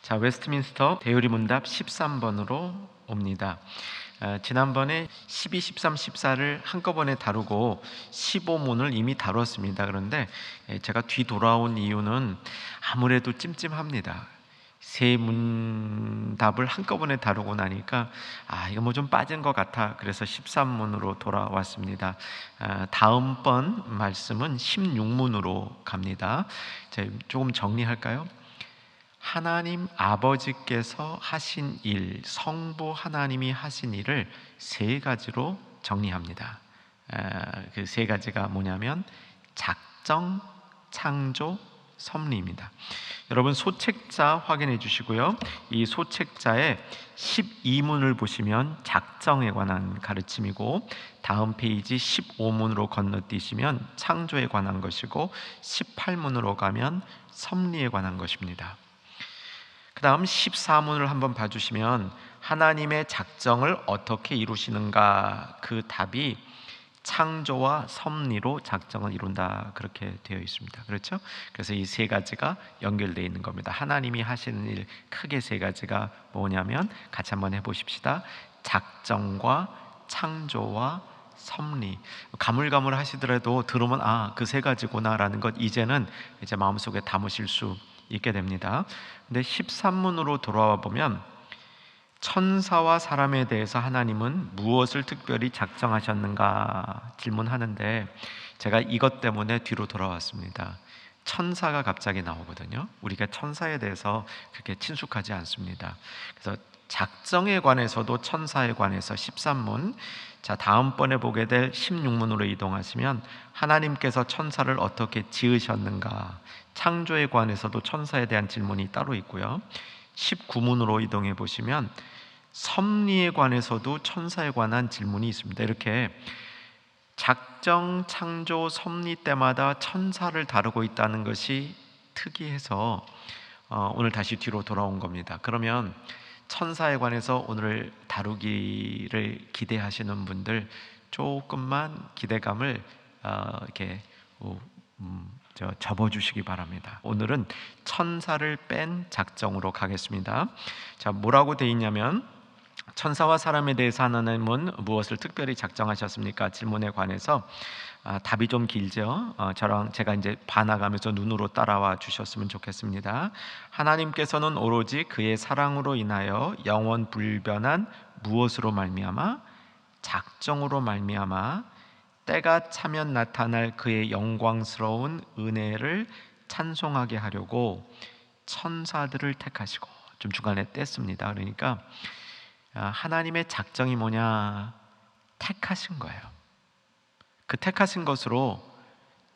자, 웨스트민스터 대요리 문답 13번으로 옵니다. 지난번에 12, 13, 14를 한꺼번에 다루고 15문을 이미 다뤘습니다. 그런데 제가 뒤돌아온 이유는 아무래도 찜찜합니다. 세 문답을 한꺼번에 다루고 나니까 이거 뭐 좀 빠진 것 같아. 그래서 13문으로 돌아왔습니다. 다음번 말씀은 16문으로 갑니다. 조금 정리할까요? 하나님 아버지께서 하신 일, 성부 하나님이 하신 일을 세 가지로 정리합니다. 그 세 가지가 뭐냐면 작정, 창조, 섭리입니다. 여러분 소책자 확인해 주시고요. 이 소책자의 12문을 보시면 작정에 관한 가르침이고, 다음 페이지 15문으로 건너뛰시면 창조에 관한 것이고, 18문으로 가면 섭리에 관한 것입니다. 그 다음 14문을 한번 봐주시면 하나님의 작정을 어떻게 이루시는가, 그 답이 창조와 섭리로 작정을 이룬다, 그렇게 되어 있습니다. 그렇죠? 그래서 이 세 가지가 연결되어 있는 겁니다. 하나님이 하시는 일 크게 세 가지가 뭐냐면 같이 한번 해보십시다. 작정과 창조와 섭리. 가물가물 하시더라도 들으면 그 세 가지구나 라는 것 이제는 이제 마음속에 담으실 수 있게 됩니다. 근데 13문으로 돌아와 보면 천사와 사람에 대해서 하나님은 무엇을 특별히 작정하셨는가 질문하는데, 제가 이것 때문에 뒤로 돌아왔습니다. 천사가 갑자기 나오거든요. 우리가 천사에 대해서 그렇게 친숙하지 않습니다. 그래서 작정에 관해서도 천사에 관해서 13문, 자 다음번에 보게 될 16문으로 이동하시면 하나님께서 천사를 어떻게 지으셨는가, 창조에 관해서도 천사에 대한 질문이 따로 있고요. 19문으로 이동해 보시면 섭리에 관해서도 천사에 관한 질문이 있습니다. 이렇게 작정, 창조, 섭리 때마다 천사를 다루고 있다는 것이 특이해서 오늘 다시 뒤로 돌아온 겁니다. 그러면 천사에 관해서 오늘 다루기를 기대하시는 분들 조금만 기대감을 이렇게 접어주시기 바랍니다. 오늘은 천사를 뺀 작정으로 가겠습니다. 자, 뭐라고 되어 있냐면 천사와 사람에 대해서 하나님은 무엇을 특별히 작정하셨습니까? 질문에 관해서 답이 좀 길죠. 제가 이제 반나가면서 눈으로 따라와 주셨으면 좋겠습니다. 하나님께서는 오로지 그의 사랑으로 인하여 영원 불변한 무엇으로 말미암아? 작정으로 말미암아 때가 차면 나타날 그의 영광스러운 은혜를 찬송하게 하려고 천사들을 택하시고, 좀 중간에 뗐습니다. 그러니까 하나님의 작정이 뭐냐? 택하신 거예요. 그 택하신 것으로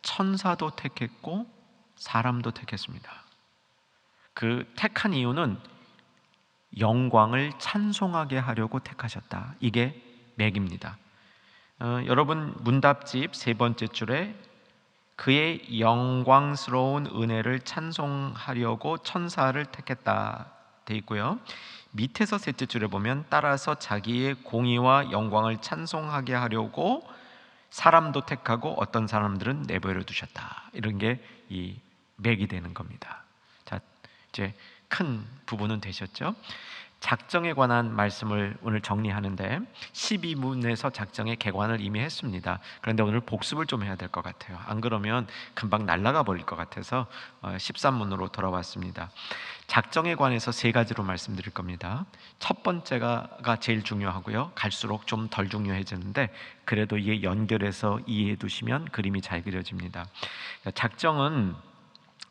천사도 택했고 사람도 택했습니다. 그 택한 이유는 영광을 찬송하게 하려고 택하셨다. 이게 맥입니다. 여러분 문답집 세 번째 줄에 그의 영광스러운 은혜를 찬송하려고 천사를 택했다 돼 있고요. 밑에서 셋째 줄에 보면 따라서 자기의 공의와 영광을 찬송하게 하려고 사람도 택하고 어떤 사람들은 내버려 두셨다. 이런 게 이 맥이 되는 겁니다. 자, 이제 큰 부분은 되셨죠? 작정에 관한 말씀을 오늘 정리하는데 12문에서 작정의 개관을 이미 했습니다. 그런데 오늘 복습을 좀 해야 될 것 같아요. 안 그러면 금방 날아가 버릴 것 같아서 13문으로 돌아왔습니다. 작정에 관해서 세 가지로 말씀드릴 겁니다. 첫 번째가 제일 중요하고요. 갈수록 좀 덜 중요해지는데 그래도 이게 연결해서 이해해 두시면 그림이 잘 그려집니다. 작정은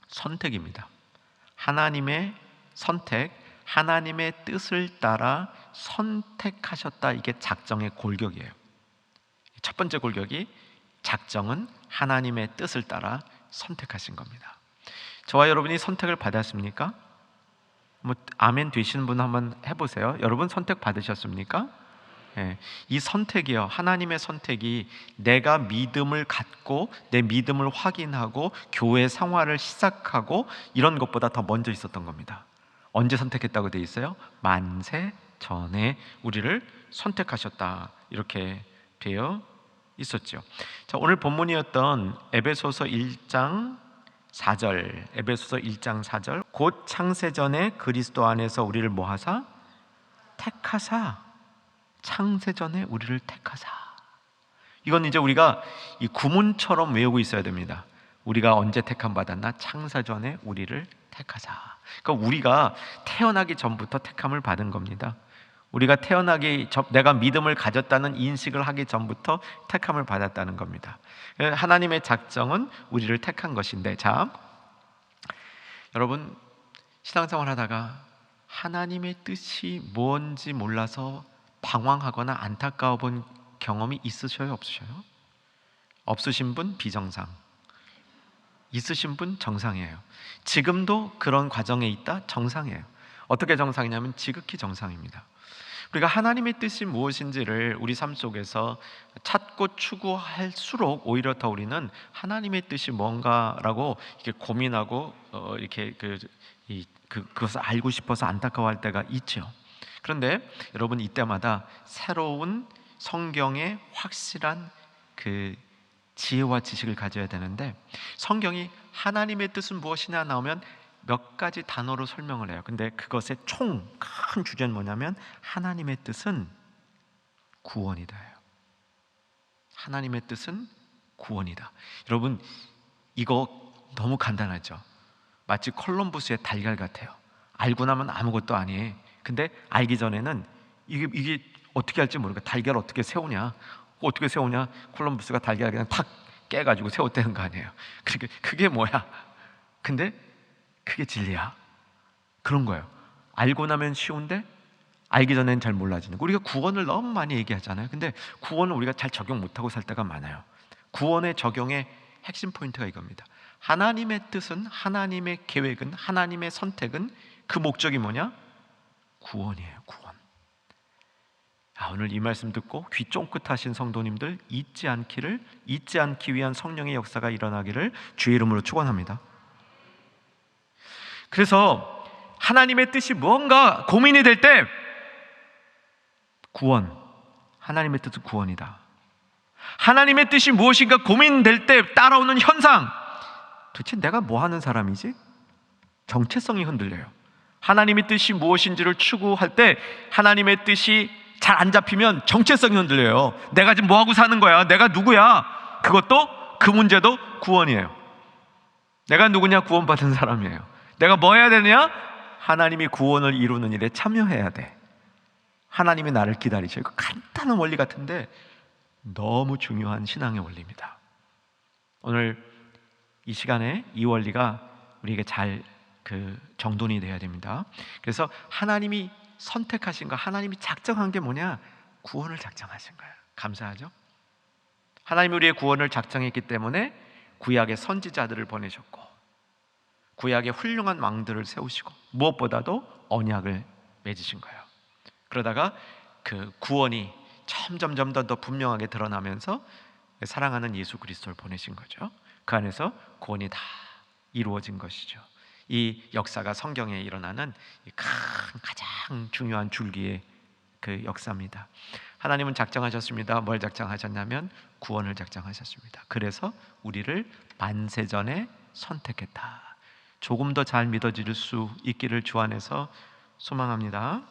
선택입니다. 하나님의 선택, 하나님의 뜻을 따라 선택하셨다. 이게 작정의 골격이에요. 첫 번째 골격이 작정은 하나님의 뜻을 따라 선택하신 겁니다. 저와 여러분이 선택을 받았습니까? 아멘 되시는 분 한번 해보세요. 여러분 선택 받으셨습니까? 이 선택이요, 하나님의 선택이 내가 믿음을 갖고 내 믿음을 확인하고 교회 생활을 시작하고 이런 것보다 더 먼저 있었던 겁니다. 언제 선택했다고 되어 있어요? 만세 전에 우리를 선택하셨다, 이렇게 되어 있었죠. 자, 오늘 본문이었던 에베소서 1장 4절, 에베소서 1장 4절 곧 창세전에 그리스도 안에서 우리를 뭐하사? 택하사. 창세전에 우리를 택하사. 이건 이제 우리가 이 구문처럼 외우고 있어야 됩니다. 우리가 언제 택함 받았나? 창세전에 우리를 택하사. 그러니까 우리가 태어나기 전부터 택함을 받은 겁니다. 우리가 태어나기 전, 내가 믿음을 가졌다는 인식을 하기 전부터 택함을 받았다는 겁니다. 하나님의 작정은 우리를 택한 것인데, 자, 여러분 신앙생활 하다가 하나님의 뜻이 뭔지 몰라서 방황하거나 안타까워 본 경험이 있으셔요, 없으셔요? 없으신 분 비정상, 있으신 분 정상이에요. 지금도 그런 과정에 있다? 정상이에요. 어떻게 정상이냐면 지극히 정상입니다. 우리가 하나님의 뜻이 무엇인지를 우리 삶 속에서 찾고 추구할수록 오히려 더 우리는 하나님의 뜻이 뭔가라고 이렇게 고민하고 이렇게 그것을 알고 싶어서 안타까워할 때가 있죠. 그런데 여러분 이때마다 새로운 성경의 확실한 그 지혜와 지식을 가져야 되는데, 성경이 하나님의 뜻은 무엇이냐 나오면 몇 가지 단어로 설명을 해요. 근데 그것의 큰 주제는 뭐냐면 하나님의 뜻은 구원이다. 하나님의 뜻은 구원이다. 여러분 이거 너무 간단하죠? 마치 콜럼버스의 달걀 같아요. 알고 나면 아무것도 아니에요. 근데 알기 전에는 이게 어떻게 할지 모르니까 달걀 어떻게 세우냐? 어떻게 세우냐? 콜럼버스가 달걀 그냥 탁 깨가지고 세웠다는 거 아니에요. 그게 뭐야? 근데 그게 진리야. 그런 거예요. 알고 나면 쉬운데 알기 전에는 잘 몰라지는 거. 우리가 구원을 너무 많이 얘기하잖아요. 근데 구원을 우리가 잘 적용 못하고 살 때가 많아요. 구원의 적용의 핵심 포인트가 이겁니다. 하나님의 뜻은, 하나님의 계획은, 하나님의 선택은 그 목적이 뭐냐? 구원이에요. 구원. 오늘 이 말씀 듣고 귀 쫑긋하신 성도님들 잊지 않기 위한 성령의 역사가 일어나기를 주의 이름으로 축원합니다. 그래서 하나님의 뜻이 뭔가 고민이 될 때 구원, 하나님의 뜻은 구원이다. 하나님의 뜻이 무엇인가 고민될 때 따라오는 현상, 도대체 내가 뭐 하는 사람이지? 정체성이 흔들려요. 하나님의 뜻이 무엇인지를 추구할 때 하나님의 뜻이 잘 안 잡히면 정체성이 흔들려요. 내가 지금 뭐 하고 사는 거야? 내가 누구야? 그것도, 그 문제도 구원이에요. 내가 누구냐? 구원받은 사람이에요. 내가 뭐 해야 되느냐? 하나님이 구원을 이루는 일에 참여해야 돼. 하나님이 나를 기다리셔요. 간단한 원리 같은데 너무 중요한 신앙의 원리입니다. 오늘 이 시간에 이 원리가 우리에게 잘 정돈이 돼야 됩니다. 그래서 하나님이 선택하신 거, 하나님이 작정한 게 뭐냐? 구원을 작정하신 거예요. 감사하죠? 하나님이 우리의 구원을 작정했기 때문에 구약의 선지자들을 보내셨고, 구약의 훌륭한 왕들을 세우시고, 무엇보다도 언약을 맺으신 거예요. 그러다가 그 구원이 점점 더 분명하게 드러나면서 사랑하는 예수 그리스도를 보내신 거죠. 그 안에서 구원이 다 이루어진 것이죠. 이 역사가 성경에 일어나는 가장 중요한 줄기의 그 역사입니다. 하나님은 작정하셨습니다. 뭘 작정하셨냐면 구원을 작정하셨습니다. 그래서 우리를 만세전에 선택했다. 조금 더 잘 믿어질 수 있기를 주 안에서 소망합니다.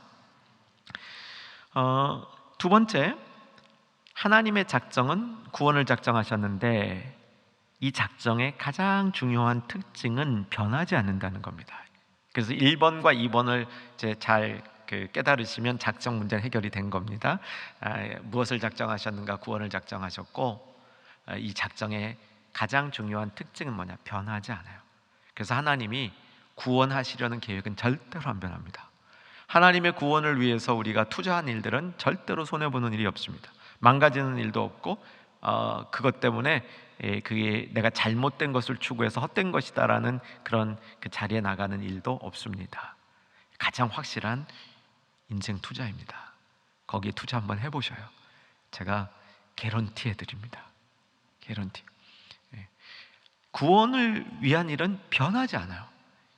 두 번째, 하나님의 작정은 구원을 작정하셨는데 이 작정의 가장 중요한 특징은 변하지 않는다는 겁니다. 그래서 1번과 2번을 이제 잘 깨달으시면 작정 문제는 해결이 된 겁니다. 무엇을 작정하셨는가? 구원을 작정하셨고, 이 작정의 가장 중요한 특징은 뭐냐? 변하지 않아요. 그래서 하나님이 구원하시려는 계획은 절대로 안 변합니다. 하나님의 구원을 위해서 우리가 투자한 일들은 절대로 손해보는 일이 없습니다. 망가지는 일도 없고, 그것 때문에 그게 내가 잘못된 것을 추구해서 헛된 것이다라는 그런 그 자리에 나가는 일도 없습니다. 가장 확실한 인생 투자입니다. 거기에 투자 한번 해보셔요. 제가 개런티 해드립니다. 개런티. 구원을 위한 일은 변하지 않아요.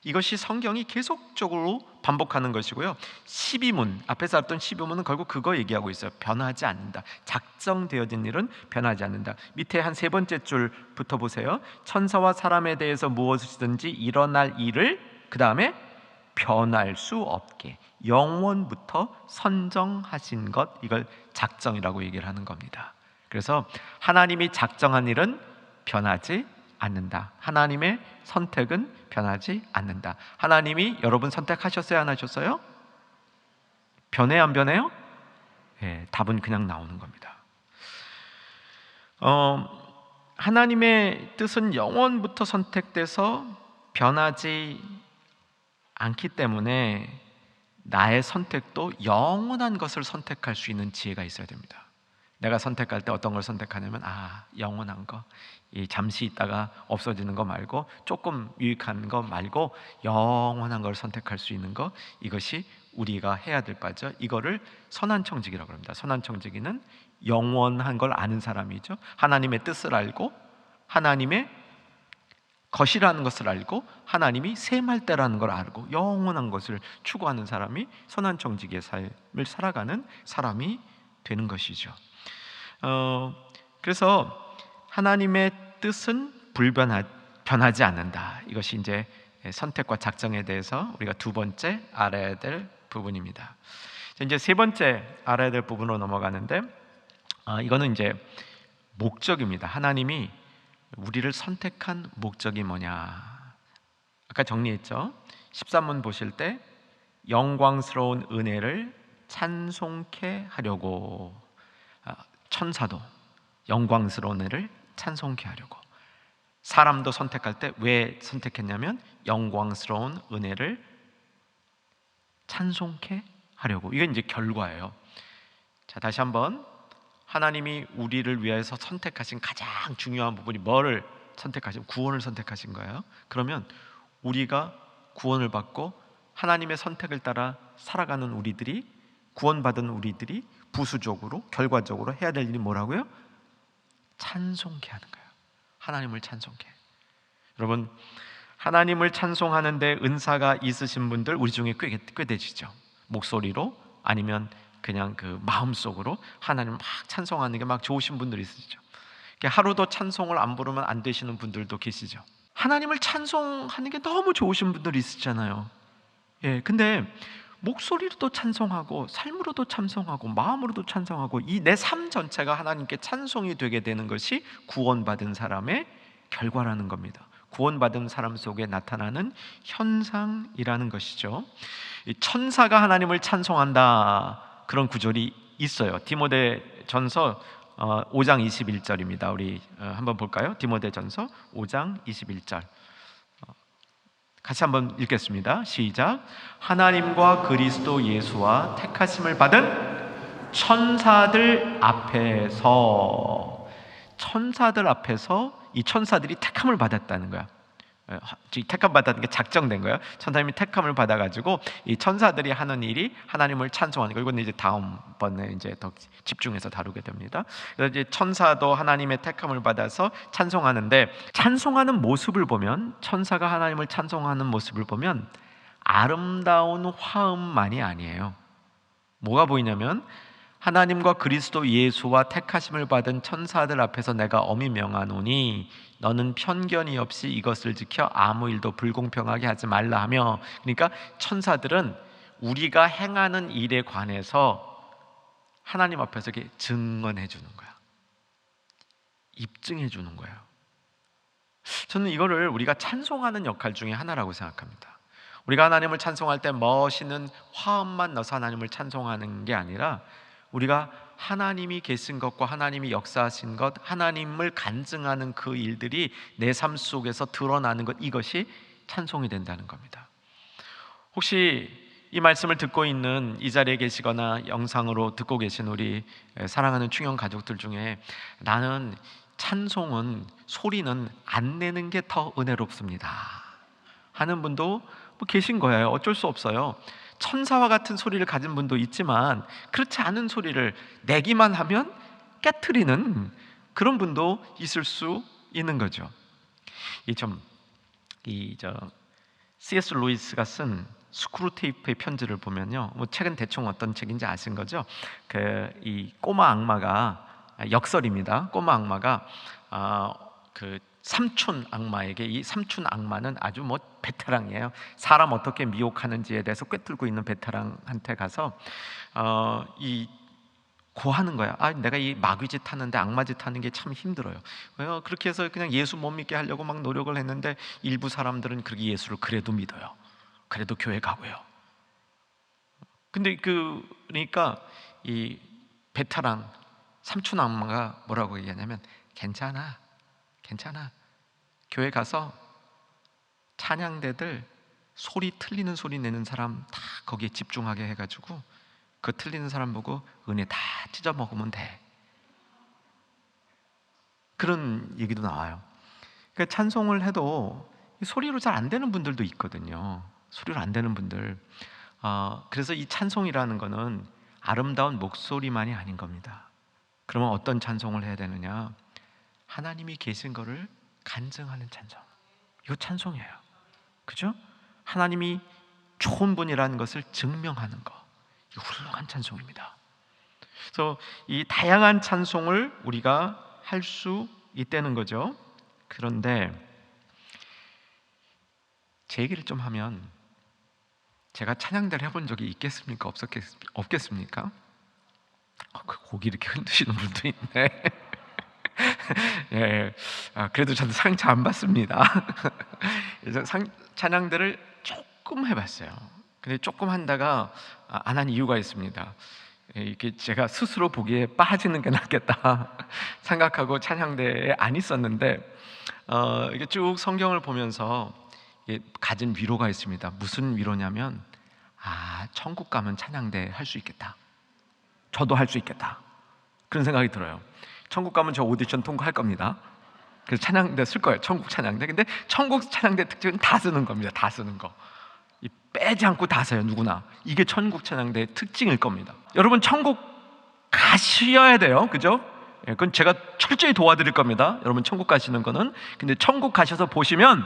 이것이 성경이 계속적으로 반복하는 것이고요. 12문, 앞에서 했던 12문은 결국 그거 얘기하고 있어요. 변하지 않는다. 작정되어진 일은 변하지 않는다. 밑에 한 세 번째 줄부터 보세요. 천사와 사람에 대해서 무엇이든지 일어날 일을 그 다음에 변할 수 없게 영원부터 선정하신 것, 이걸 작정이라고 얘기를 하는 겁니다. 그래서 하나님이 작정한 일은 변하지 않는다. 하나님의 선택은 변하지 않는다. 하나님이 여러분 선택하셨어요? 안 하셨어요? 변해요? 안 변해요? 예, 답은 그냥 나오는 겁니다. 하나님의 뜻은 영원부터 선택돼서 변하지 않기 때문에 나의 선택도 영원한 것을 선택할 수 있는 지혜가 있어야 됩니다. 내가 선택할 때 어떤 걸 선택하냐면 영원한 거, 이 잠시 있다가 없어지는 거 말고 조금 유익한 거 말고 영원한 걸 선택할 수 있는 거, 이것이 우리가 해야 될 바죠. 이거를 선한청지기라고 합니다. 선한청지기는 영원한 걸 아는 사람이죠. 하나님의 뜻을 알고 하나님의 것이라는 것을 알고 하나님이 셈할 때라는 걸 알고 영원한 것을 추구하는 사람이 선한청지기의 삶을 살아가는 사람이 되는 것이죠. 그래서 하나님의 뜻은 변하지 않는다. 이것이 이제 선택과 작정에 대해서 우리가 두 번째 알아야 될 부분입니다. 이제 세 번째 알아야 될 부분으로 넘어가는데, 이거는 이제 목적입니다. 하나님이 우리를 선택한 목적이 뭐냐? 아까 정리했죠. 13문 보실 때 영광스러운 은혜를 찬송케 하려고, 천사도 영광스러운 은혜를 찬송케 하려고, 사람도 선택할 때 왜 선택했냐면 영광스러운 은혜를 찬송케 하려고. 이건 이제 결과예요. 자, 다시 한번, 하나님이 우리를 위해서 선택하신 가장 중요한 부분이 뭐를 선택하신? 구원을 선택하신 거예요. 그러면 우리가 구원을 받고 하나님의 선택을 따라 살아가는 우리들이, 구원받은 우리들이 부수적으로 결과적으로 해야 될 일이 뭐라고요? 찬송케 하는 거예요. 하나님을 찬송케. 여러분, 하나님을 찬송하는데 은사가 있으신 분들 우리 중에 꽤 되시죠. 목소리로 아니면 그냥 그 마음속으로 하나님을 막 찬송하는 게 막 좋으신 분들이 있으시죠. 하루도 찬송을 안 부르면 안 되시는 분들도 계시죠. 하나님을 찬송하는 게 너무 좋으신 분들이 있으잖아요. 예, 근데 목소리로도 찬송하고 삶으로도 찬송하고 마음으로도 찬송하고 이 내 삶 전체가 하나님께 찬송이 되게 되는 것이 구원받은 사람의 결과라는 겁니다. 구원받은 사람 속에 나타나는 현상이라는 것이죠. 이 천사가 하나님을 찬송한다, 그런 구절이 있어요. 디모데전서 5장 21절입니다. 우리 한번 볼까요? 디모데전서 5장 21절 같이 한번 읽겠습니다. 시작. 하나님과 그리스도 예수와 택하심을 받은 천사들 앞에서, 천사들 앞에서 이 천사들이 택함을 받았다는 거야. 택함 받았는 게 작정된 거예요. 천사님이 택함을 받아가지고 이 천사들이 하는 일이 하나님을 찬송하는 거. 이건 이제 다음번에 이제 더 집중해서 다루게 됩니다. 그래서 이제 천사도 하나님의 택함을 받아서 찬송하는데, 찬송하는 모습을 보면, 천사가 하나님을 찬송하는 모습을 보면 아름다운 화음만이 아니에요. 뭐가 보이냐면 하나님과 그리스도 예수와 택하심을 받은 천사들 앞에서 내가 엄히 명하노니 너는 편견이 없이 이것을 지켜 아무 일도 불공평하게 하지 말라 하며, 그러니까 천사들은 우리가 행하는 일에 관해서 하나님 앞에서 이렇게 증언해 주는 거야. 입증해 주는 거예요. 저는 이거를 우리가 찬송하는 역할 중에 하나라고 생각합니다. 우리가 하나님을 찬송할 때 멋있는 화음만 넣어서 하나님을 찬송하는 게 아니라, 우리가 하나님이 계신 것과 하나님이 역사하신 것, 하나님을 간증하는 그 일들이 내 삶 속에서 드러나는 것, 이것이 찬송이 된다는 겁니다. 혹시 이 말씀을 듣고 있는, 이 자리에 계시거나 영상으로 듣고 계신 우리 사랑하는 충영 가족들 중에 나는 찬송은, 소리는 안 내는 게 더 은혜롭습니다 하는 분도 계신 거예요. 어쩔 수 없어요. 천사와 같은 소리를 가진 분도 있지만 그렇지 않은 소리를 내기만 하면 깨트리는 그런 분도 있을 수 있는 거죠. C.S. 루이스가 쓴 스크루테이프의 편지를 보면요, 책은 대충 어떤 책인지 아신 거죠? 이 꼬마 악마가, 역설입니다. 꼬마 악마가 삼촌 악마에게, 이 삼촌 악마는 아주 베테랑이에요. 사람 어떻게 미혹하는지에 대해서 꿰뚫고 있는 베테랑한테 가서 이 고하는 거야. 내가 이 마귀짓 하는데, 악마짓 하는 게 참 힘들어요. 그렇게 해서 그냥 예수 못 믿게 하려고 막 노력을 했는데, 일부 사람들은 그렇게 예수를 그래도 믿어요. 그래도 교회 가고요. 근데 그러니까 이 베테랑 삼촌 악마가 뭐라고 얘기하냐면, 괜찮아, 교회 가서 찬양대들 소리 틀리는 소리 내는 사람 다 거기에 집중하게 해가지고 그 틀리는 사람 보고 은혜 다 찢어 먹으면 돼. 그런 얘기도 나와요. 그러니까 찬송을 해도 소리로 잘 안 되는 분들도 있거든요. 소리로 안 되는 분들. 그래서 이 찬송이라는 거는 아름다운 목소리만이 아닌 겁니다. 그러면 어떤 찬송을 해야 되느냐? 하나님이 계신 거를 간증하는 찬송. 이거 찬송이에요. 그죠? 하나님이 좋은 분이라는 것을 증명하는 거. 이거 훌륭한 찬송입니다. 그래서 이 다양한 찬송을 우리가 할 수 있다는 거죠. 그런데 제 얘기를 좀 하면, 제가 찬양대를 해본 적이 있겠습니까? 없겠습니까? 그 고기 이렇게 흔드시는 분도 있네. 예, 그래도 저는 상처 안 받습니다. 그래서 찬양대를 조금 해봤어요. 근데 조금 한다가 안 한 이유가 있습니다. 이게 제가 스스로 보기에 빠지는 게 낫겠다 생각하고 찬양대에 안 있었는데, 이게 쭉 성경을 보면서 가진 위로가 있습니다. 무슨 위로냐면, 천국 가면 찬양대 할 수 있겠다. 저도 할 수 있겠다. 그런 생각이 들어요. 천국 가면 저 오디션 통과할 겁니다. 그래서 찬양대 쓸 거예요. 천국 찬양대. 근데 천국 찬양대 특징은 다 쓰는 겁니다. 다 쓰는 거. 빼지 않고 다 써요. 누구나. 이게 천국 찬양대의 특징일 겁니다. 여러분 천국 가셔야 돼요. 그죠? 그건 제가 철저히 도와드릴 겁니다. 여러분 천국 가시는 거는. 근데 천국 가셔서 보시면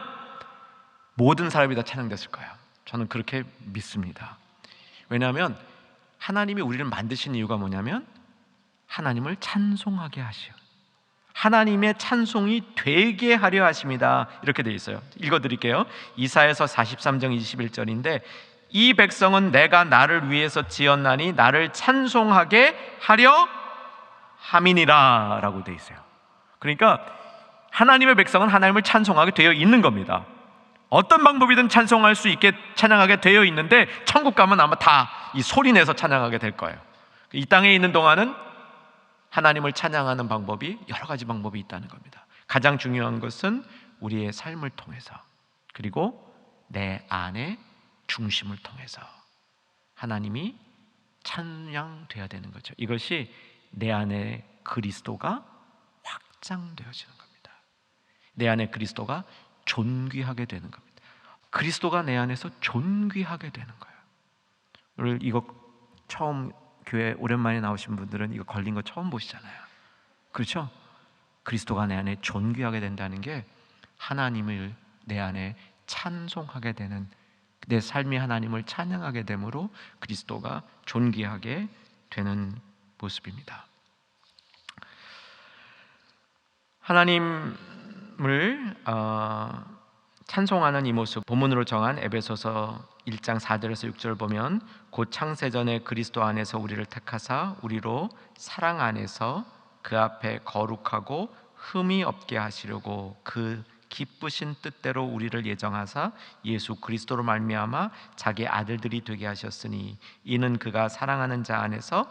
모든 사람이 다 찬양됐을 거예요. 저는 그렇게 믿습니다. 왜냐하면 하나님이 우리를 만드신 이유가 뭐냐면 하나님을 찬송하게 하시오. 하나님의 찬송이 되게 하려 하십니다. 이렇게 되어 있어요. 읽어드릴게요. 이사야서 43장 21절인데, 이 백성은 내가 나를 위해서 지었나니 나를 찬송하게 하려 함이니라 라고 되어 있어요. 그러니까 하나님의 백성은 하나님을 찬송하게 되어 있는 겁니다. 어떤 방법이든 찬송할 수 있게 찬양하게 되어 있는데, 천국 가면 아마 다 이 소리 내서 찬양하게 될 거예요. 이 땅에 있는 동안은 하나님을 찬양하는 방법이 여러 가지 방법이 있다는 겁니다. 가장 중요한 것은 우리의 삶을 통해서, 그리고 내 안의 중심을 통해서 하나님이 찬양되어야 되는 거죠. 이것이 내 안에 그리스도가 확장되어지는 겁니다. 내 안에 그리스도가 존귀하게 되는 겁니다. 그리스도가 내 안에서 존귀하게 되는 거예요. 오늘 이거 처음 교회 오랜만에 나오신 분들은 이거 걸린 거 처음 보시잖아요. 그렇죠? 그리스도가 내 안에 존귀하게 된다는 게 하나님을 내 안에 찬송하게 되는, 내 삶이 하나님을 찬양하게 되므로 그리스도가 존귀하게 되는 모습입니다. 하나님을 찬송하는 이 모습, 본문으로 정한 에베소서 1장 4절에서 6절 보면, 곧 창세전에 그리스도 안에서 우리를 택하사 우리로 사랑 안에서 그 앞에 거룩하고 흠이 없게 하시려고 그 기쁘신 뜻대로 우리를 예정하사 예수 그리스도로 말미암아 자기 아들들이 되게 하셨으니, 이는 그가 사랑하는 자 안에서,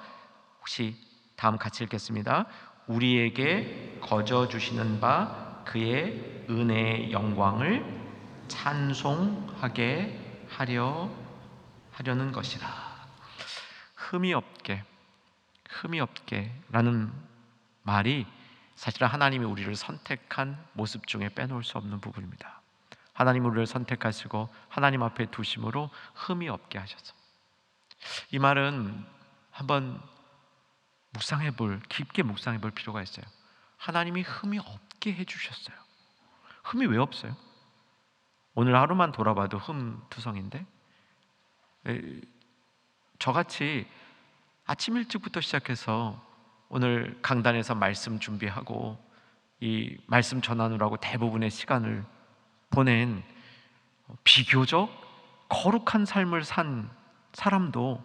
혹시 다음 같이 읽겠습니다. 우리에게 거저 주시는 바 그의 은혜의 영광을 찬송하게 하려는 것이라. 흠이 없게라는 말이 사실은 하나님이 우리를 선택한 모습 중에 빼놓을 수 없는 부분입니다. 하나님 우리를 선택하시고 하나님 앞에 두심으로 흠이 없게 하셔서, 이 말은 한번 깊게 묵상해 볼 필요가 있어요. 하나님이 흠이 없게 해주셨어요. 흠이 왜 없어요? 오늘 하루만 돌아봐도 흠투성인데, 저같이 아침 일찍부터 시작해서 오늘 강단에서 말씀 준비하고 이 말씀 전하느라고 대부분의 시간을 보낸 비교적 거룩한 삶을 산 사람도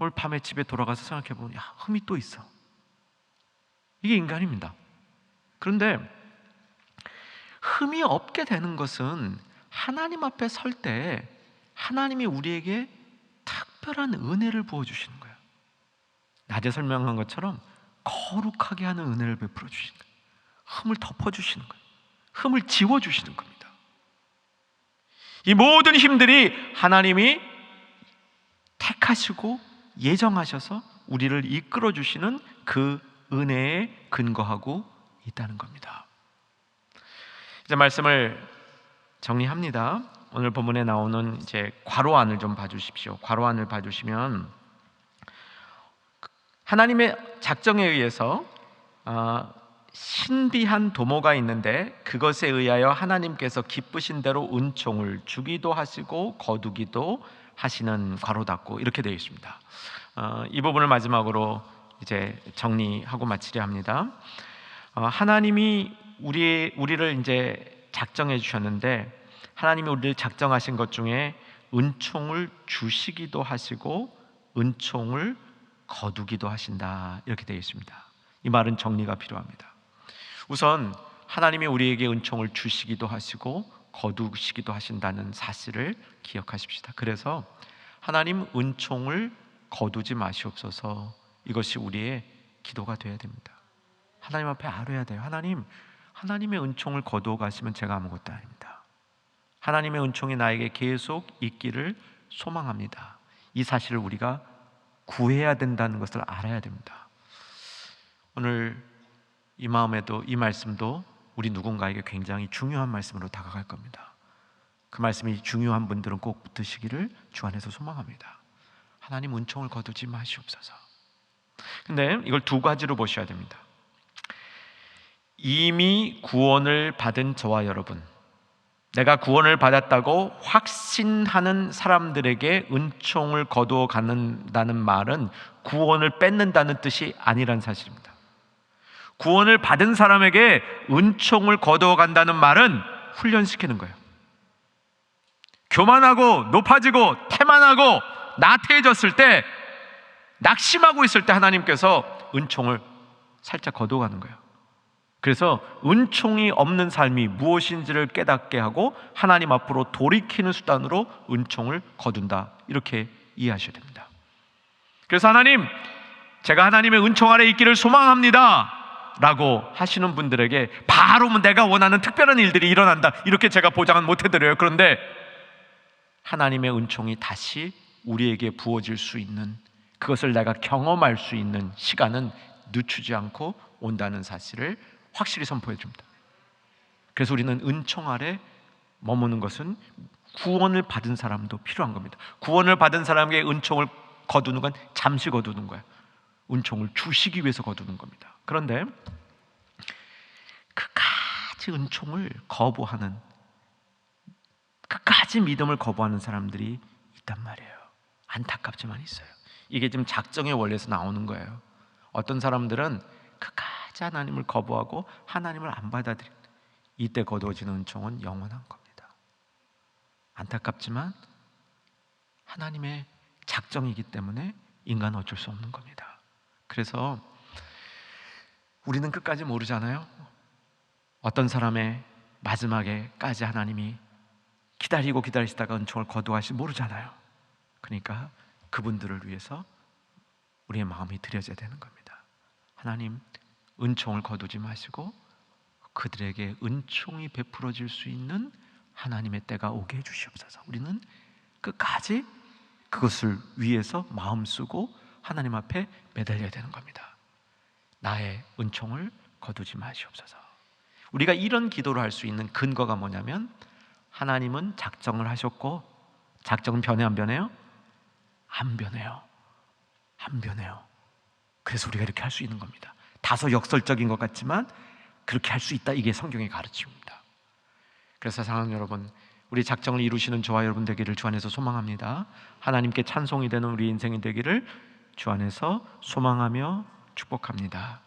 오늘 밤에 집에 돌아가서 생각해보면 흠이 또 있어. 이게 인간입니다. 그런데 흠이 없게 되는 것은 하나님 앞에 설 때 하나님이 우리에게 특별한 은혜를 부어주시는 거예요. 낮에 설명한 것처럼 거룩하게 하는 은혜를 베풀어 주시는 거예요. 흠을 덮어주시는 거예요. 흠을 지워주시는 겁니다. 이 모든 힘들이 하나님이 택하시고 예정하셔서 우리를 이끌어 주시는 그 은혜에 근거하고 있다는 겁니다. 이제 말씀을 정리합니다. 오늘 본문에 나오는 이제 괄호안을 좀 봐주십시오. 괄호안을 봐주시면 하나님의 작정에 의해서 신비한 도모가 있는데 그것에 의하여 하나님께서 기쁘신 대로 은총을 주기도 하시고 거두기도 하시는 괄호 닫고 이렇게 되어 있습니다. 이 부분을 마지막으로 이제 정리하고 마치려 합니다. 하나님이 우리를 이제 작정해 주셨는데 하나님이 우리를 작정하신 것 중에 은총을 주시기도 하시고 은총을 거두기도 하신다 이렇게 되어 있습니다. 이 말은 정리가 필요합니다. 우선 하나님이 우리에게 은총을 주시기도 하시고 거두시기도 하신다는 사실을 기억하십시다. 그래서 하나님 은총을 거두지 마시옵소서, 이것이 우리의 기도가 되어야 됩니다. 하나님 앞에 아뢰야 돼요. 하나님의 은총을 거두어 가시면 제가 아무것도 아닙니다. 하나님의 은총이 나에게 계속 있기를 소망합니다. 이 사실을 우리가 구해야 된다는 것을 알아야 됩니다. 오늘 이 마음에도 이 말씀도 우리 누군가에게 굉장히 중요한 말씀으로 다가갈 겁니다. 그 말씀이 중요한 분들은 꼭 붙으시기를 주 안에서 소망합니다. 하나님 은총을 거두지 마시옵소서. 근데 이걸 두 가지로 보셔야 됩니다. 이미 구원을 받은 저와 여러분, 내가 구원을 받았다고 확신하는 사람들에게 은총을 거두어 간다는 말은 구원을 뺏는다는 뜻이 아니란 사실입니다. 구원을 받은 사람에게 은총을 거두어 간다는 말은 훈련시키는 거예요. 교만하고 높아지고 태만하고 나태해졌을 때, 낙심하고 있을 때 하나님께서 은총을 살짝 거두어 가는 거예요. 그래서 은총이 없는 삶이 무엇인지를 깨닫게 하고 하나님 앞으로 돌이키는 수단으로 은총을 거둔다, 이렇게 이해하셔야 됩니다. 그래서 하나님, 제가 하나님의 은총 아래 있기를 소망합니다 라고 하시는 분들에게 바로 내가 원하는 특별한 일들이 일어난다, 이렇게 제가 보장은 못 해드려요. 그런데 하나님의 은총이 다시 우리에게 부어질 수 있는, 그것을 내가 경험할 수 있는 시간은 늦추지 않고 온다는 사실을 확실히 선포해 줍니다. 그래서 우리는 은총 아래 머무는 것은 구원을 받은 사람도 필요한 겁니다. 구원을 받은 사람에게 은총을 거두는 건 잠시 거두는 거예요. 은총을 주시기 위해서 거두는 겁니다. 그런데 끝까지 은총을 거부하는, 끝까지 믿음을 거부하는 사람들이 있단 말이에요. 안타깝지만 있어요. 이게 지금 작정의 원리에서 나오는 거예요. 어떤 사람들은 끝까지 하나님을 거부하고 하나님을 안 받아들이는, 이때 거두어지는 은총은 영원한 겁니다. 안타깝지만 하나님의 작정이기 때문에 인간은 어쩔 수 없는 겁니다. 그래서 우리는 끝까지 모르잖아요. 어떤 사람의 마지막에까지 하나님이 기다리고 기다리시다가 은총을 거두하실지 모르잖아요. 그러니까 그분들을 위해서 우리의 마음이 드려져야 되는 겁니다. 하나님, 은총을 거두지 마시고 그들에게 은총이 베풀어질 수 있는 하나님의 때가 오게 해주시옵소서. 우리는 끝까지 그것을 위해서 마음 쓰고 하나님 앞에 매달려야 되는 겁니다. 나의 은총을 거두지 마시옵소서. 우리가 이런 기도를 할 수 있는 근거가 뭐냐면, 하나님은 작정을 하셨고, 작정은 변해 안 변해요? 안 변해요. 안 변해요. 그래서 우리가 이렇게 할 수 있는 겁니다. 다소 역설적인 것 같지만 그렇게 할 수 있다, 이게 성경의 가르침입니다. 그래서 사랑하는 여러분, 우리 작정을 이루시는 저와 여러분 되기를 주 안에서 소망합니다. 하나님께 찬송이 되는 우리 인생이 되기를 주 안에서 소망하며 축복합니다.